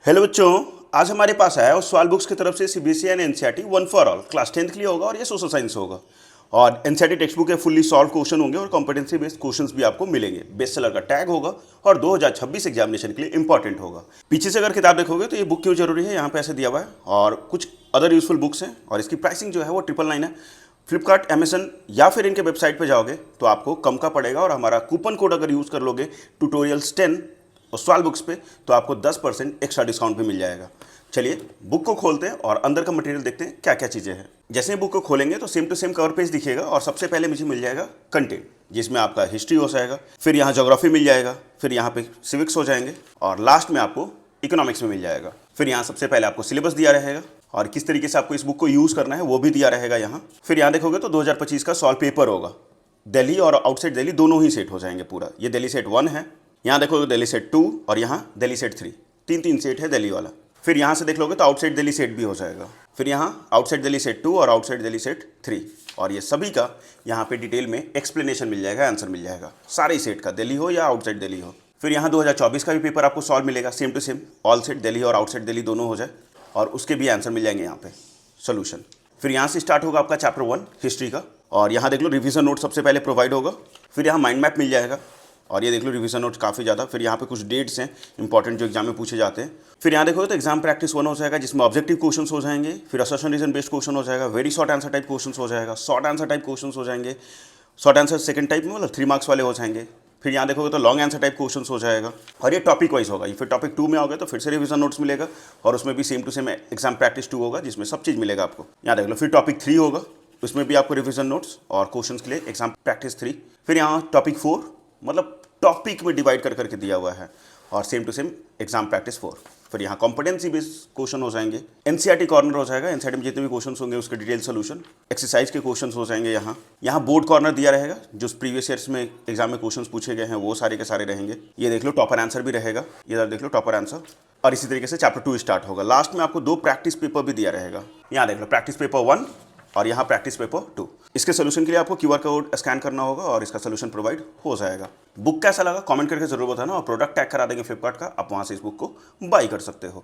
Hello बच्चों, आज हमारे पास आया और सवाल बुक्स की तरफ से CBSE and NCERT one for all class 10th के लिए होगा और ये सोशल साइंस होगा। और एनसीईआरटी टेक्स्ट बुक के फुल्ली सॉल्व क्वेश्चन होंगे और कॉम्पिटेंसी बेस्ड क्वेश्चंस भी आपको मिलेंगे। बेस्ट सेलर का टैग होगा और 2026 एग्जामिनेशन के लिए इंपॉर्टेंट होगा। पीछे से अगर किताब देखोगे तो ये बुक क्यों जरूरी है, यहाँ पे ऐसे दिया हुआ है। और कुछ अदर यूजफुल बुक्स हैं और इसकी प्राइसिंग जो है वो 999 है। फ्लिपकार्ट, अमेजन या फिर इनके वेबसाइट पे जाओगे तो आपको कम का पड़ेगा और हमारा कूपन कोड अगर यूज़ कर लोगे ट्यूटोरियल्स 10 और सवाल बुक्स पे तो आपको 10% एक्स्ट्रा डिस्काउंट भी मिल जाएगा। चलिए बुक को खोलते हैं और अंदर का मटेरियल देखते हैं क्या क्या चीज़ें हैं। जैसे ही बुक को खोलेंगे तो same to same cover page दिखेगा और सबसे पहले मुझे मिल जाएगा कंटेंट, जिसमें आपका हिस्ट्री हो जाएगा, फिर यहाँ ज्योग्राफी मिल जाएगा, फिर यहाँ पे सिविक्स हो जाएंगे और लास्ट में आपको इकोनॉमिक्स में मिल जाएगा। फिर यहाँ सबसे पहले आपको सिलेबस दिया रहेगा और किस तरीके से आपको इस बुक को यूज़ करना है वो भी दिया रहेगा यहाँ। फिर यहाँ देखोगे तो 2025 का सॉल्व पेपर होगा। दिल्ली और आउटसाइड दिल्ली दोनों ही सेट हो जाएंगे पूरा। ये दिल्ली सेट 1 है, यहाँ देखोगे दिल्ली सेट 2 और यहाँ दिल्ली सेट 3, तीन सेट है दिल्ली वाला। फिर यहाँ से देख लोगे तो आउटसाइड दिल्ली सेट भी हो जाएगा। फिर यहाँ आउटसाइड दिल्ली सेट 2 और आउटसाइड दिल्ली सेट 3 और ये सभी का यहाँ पे डिटेल में एक्सप्लेनेशन मिल जाएगा, आंसर मिल जाएगा सारे सेट का, दिल्ली हो या आउटसाइड दिल्ली हो। फिर यहाँ 2024 का भी पेपर आपको सॉल्व मिलेगा, same to same all set Delhi और आउटसाइड दिल्ली दोनों हो जाए और उसके भी आंसर मिल जाएंगे यहाँ पे सोल्यूशन। फिर यहाँ से स्टार्ट होगा आपका चैप्टर 1 हिस्ट्री का और यहाँ देख लो रिवीजन नोट सबसे पहले प्रोवाइड होगा। फिर यहाँ माइंड मैप मिल जाएगा और ये देख लो रिवीजन नोट्स काफ़ी ज़्यादा। फिर यहाँ पे कुछ डेट्स हैं इंपॉर्टेंट जो एग्जाम में पूछे जाते हैं। फिर यहाँ देखो तो एग्जाम प्रैक्टिस 1 हो जाएगा जिसमें ऑब्जेक्टिव क्वेश्चंस हो जाएंगे, फिर असर्शन रीजन बेस्ड क्वेश्चन हो जाएगा, very short answer type questions हो जाएगा, शॉर्ट आंसर टाइप क्वेश्चंस हो जाएंगे, शॉर्ट आंसर सेकंड टाइप में मतलब 3 मार्क्स वाले हो जाएंगे। फिर यहाँ देखोगे तो लॉन्ग आंसर टाइप क्वेश्चंस हो जाएगा और ये टॉपिक वाइज होगा। फिर टॉपिक 2 में आओगे तो फिर से रिवीजन नोट्स मिलेगा और उसमें भी same to same exam practice 2 होगा जिसमें सब चीज़ मिलेगा आपको। यहाँ देख लो फिर टॉपिक 3 होगा, उसमें भी आपको रिवीजन नोट्स और क्वेश्चन के लिए एग्जाम प्रैक्टिस 3। फिर यहाँ टॉपिक 4 मतलब टॉपिक में डिवाइड कर करके दिया हुआ है और same to same exam practice 4। फिर यहाँ कॉम्पिटेंसी बेस्ड क्वेश्चन हो जाएंगे, एनसीईआरटी कॉर्नर हो जाएगा, एनसीईआरटी में जितने भी क्वेश्चन होंगे उसके डिटेल सोल्यूशन, एक्सरसाइज के क्वेश्चन हो जाएंगे। यहाँ बोर्ड कॉर्नर दिया रहेगा, जो प्रीवियस ईयर्स में एग्जाम में क्वेश्चन पूछे गए हैं वो सारे के सारे रहेंगे। ये देख लो टॉपर आंसर भी रहेगा, ये देख लो टॉपर आंसर। और इसी तरीके से चैप्टर 2 स्टार्ट होगा। लास्ट में आपको 2 प्रैक्टिस पेपर भी दिया रहेगा। यहाँ देख लो प्रैक्टिस पेपर 1 और यहाँ प्रैक्टिस पेपर 2। इसके सोल्यूशन के लिए आपको QR कोड स्कैन करना होगा और इसका सोल्यूशन प्रोवाइड हो जाएगा। बुक कैसा लगा कमेंट करके जरूर बताना और प्रोडक्ट टैग करा देंगे फ्लिपकार्ट का, आप वहाँ से इस बुक को बाई कर सकते हो।